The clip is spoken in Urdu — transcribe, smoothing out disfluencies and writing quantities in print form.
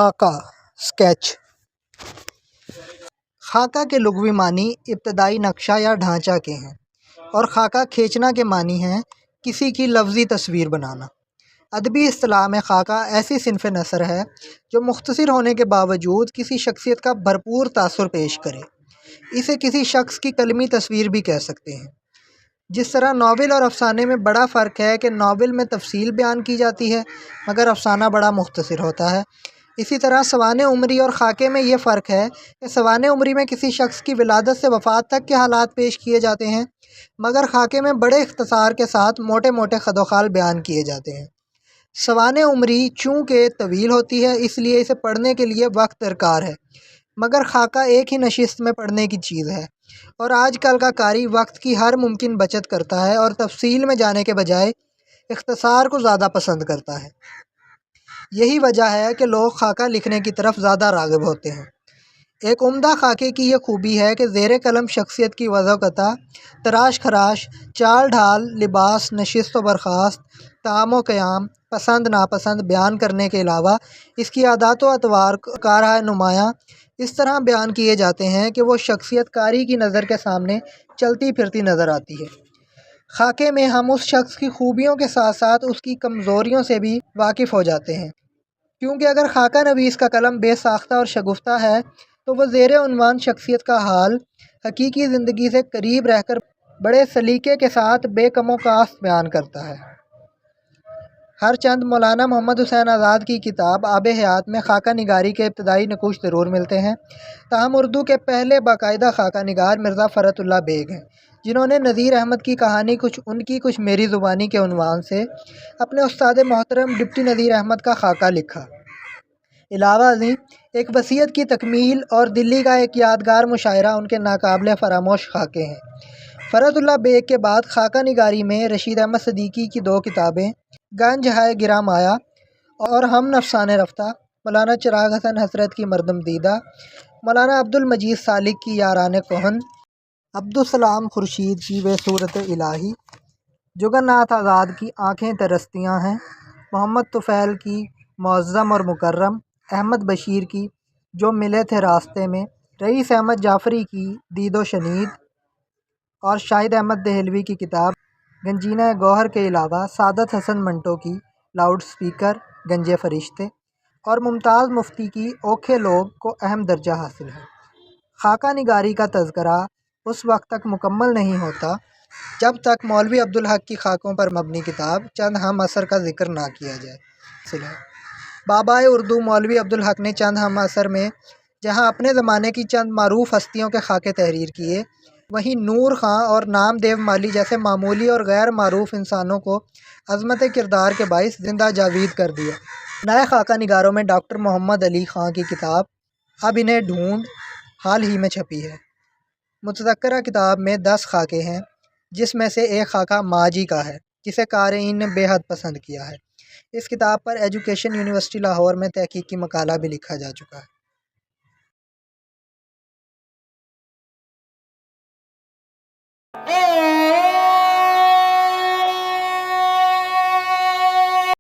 خاکہ اسکیچ۔ خاکہ کے لغوی معنی ابتدائی نقشہ یا ڈھانچہ کے ہیں اور خاکہ کھینچنا کے معنی ہیں کسی کی لفظی تصویر بنانا۔ ادبی اصطلاح میں خاکہ ایسی صنف نثر ہے جو مختصر ہونے کے باوجود کسی شخصیت کا بھرپور تاثر پیش کرے۔ اسے کسی شخص کی قلمی تصویر بھی کہہ سکتے ہیں۔ جس طرح ناول اور افسانے میں بڑا فرق ہے کہ ناول میں تفصیل بیان کی جاتی ہے مگر افسانہ بڑا مختصر ہوتا ہے، اسی طرح سوانح عمری اور خاکے میں یہ فرق ہے کہ سوانح عمری میں کسی شخص کی ولادت سے وفات تک کے حالات پیش کیے جاتے ہیں مگر خاکے میں بڑے اختصار کے ساتھ موٹے موٹے خد و خال بیان کیے جاتے ہیں۔ سوانح عمری چونکہ طویل ہوتی ہے اس لیے اسے پڑھنے کے لیے وقت درکار ہے، مگر خاکہ ایک ہی نشست میں پڑھنے کی چیز ہے، اور آج کل کا قاری وقت کی ہر ممکن بچت کرتا ہے اور تفصیل میں جانے کے بجائے اختصار کو زیادہ پسند کرتا ہے۔ یہی وجہ ہے کہ لوگ خاکہ لکھنے کی طرف زیادہ راغب ہوتے ہیں۔ ایک عمدہ خاکے کی یہ خوبی ہے کہ زیر قلم شخصیت کی وضع و قطع، تراش خراش، چال ڈھال، لباس، نشست و برخاست، طعام و قیام، پسند ناپسند بیان کرنے کے علاوہ اس کی عادات و اطوار کارہائے نمایاں اس طرح بیان کیے جاتے ہیں کہ وہ شخصیت قاری کی نظر کے سامنے چلتی پھرتی نظر آتی ہے۔ خاکے میں ہم اس شخص کی خوبیوں کے ساتھ ساتھ اس کی کمزوریوں سے بھی واقف ہو جاتے ہیں، کیونکہ اگر خاکہ نویس کا قلم بے ساختہ اور شگفتہ ہے تو وہ زیر عنوان شخصیت کا حال حقیقی زندگی سے قریب رہ کر بڑے سلیقے کے ساتھ بے کم و کاست بیان کرتا ہے۔ ہر چند مولانا محمد حسین آزاد کی کتاب آب حیات میں خاکہ نگاری کے ابتدائی نقوش ضرور ملتے ہیں، تاہم اردو کے پہلے باقاعدہ خاکہ نگار مرزا فرت اللہ بیگ ہیں، جنہوں نے نذیر احمد کی کہانی کچھ ان کی کچھ میری زبانی کے عنوان سے اپنے استاد محترم ڈپٹی نذیر احمد کا خاکہ لکھا۔ علاوہ ازیں ایک وصیت کی تکمیل اور دلی کا ایک یادگار مشاعرہ ان کے ناقابل فراموش خاکے ہیں۔ فرت اللہ بیگ کے بعد خاکہ نگاری میں رشید احمد صدیقی کی دو کتابیں گنج ہے گراں مایا اور ہم نفسانے رفتہ، مولانا چراغ حسن حسرت کی مردم دیدہ، مولانا عبد المجید سالک کی یاران کہن، عبدالسلام خورشید کی وہ صورت الہی، جگن ناتھ آزاد کی آنکھیں ترستیاں ہیں، محمد طفیل کی معظم اور مکرم، احمد بشیر کی جو ملے تھے راستے میں، رئیس احمد جعفری کی دید و شنید، اور شاہد احمد دہلوی کی کتاب گنجینہ گوہر کے علاوہ سعادت حسن منٹو کی لاؤڈ سپیکر گنج فرشتے اور ممتاز مفتی کی اوکھے لوگ کو اہم درجہ حاصل ہے۔ خاکہ نگاری کا تذکرہ اس وقت تک مکمل نہیں ہوتا جب تک مولوی عبدالحق کی خاکوں پر مبنی کتاب چند ہم عصر کا ذکر نہ کیا جائے۔ بابائے اردو مولوی عبدالحق نے چند ہم عصر میں جہاں اپنے زمانے کی چند معروف ہستیوں کے خاکے تحریر کیے، وہیں نور خاں اور نام دیو مالی جیسے معمولی اور غیر معروف انسانوں کو عظمت کردار کے باعث زندہ جاوید کر دیا۔ نئے خاکہ نگاروں میں ڈاکٹر محمد علی خاں کی کتاب اب انہیں ڈھونڈ حال ہی میں چھپی ہے۔ متذکرہ کتاب میں 10 خاکے ہیں، جس میں سے ایک خاکہ ماں جی کا ہے جسے قارئین نے بے حد پسند کیا ہے۔ اس کتاب پر ایجوکیشن یونیورسٹی لاہور میں تحقیقی مقالہ بھی لکھا جا چکا ہے۔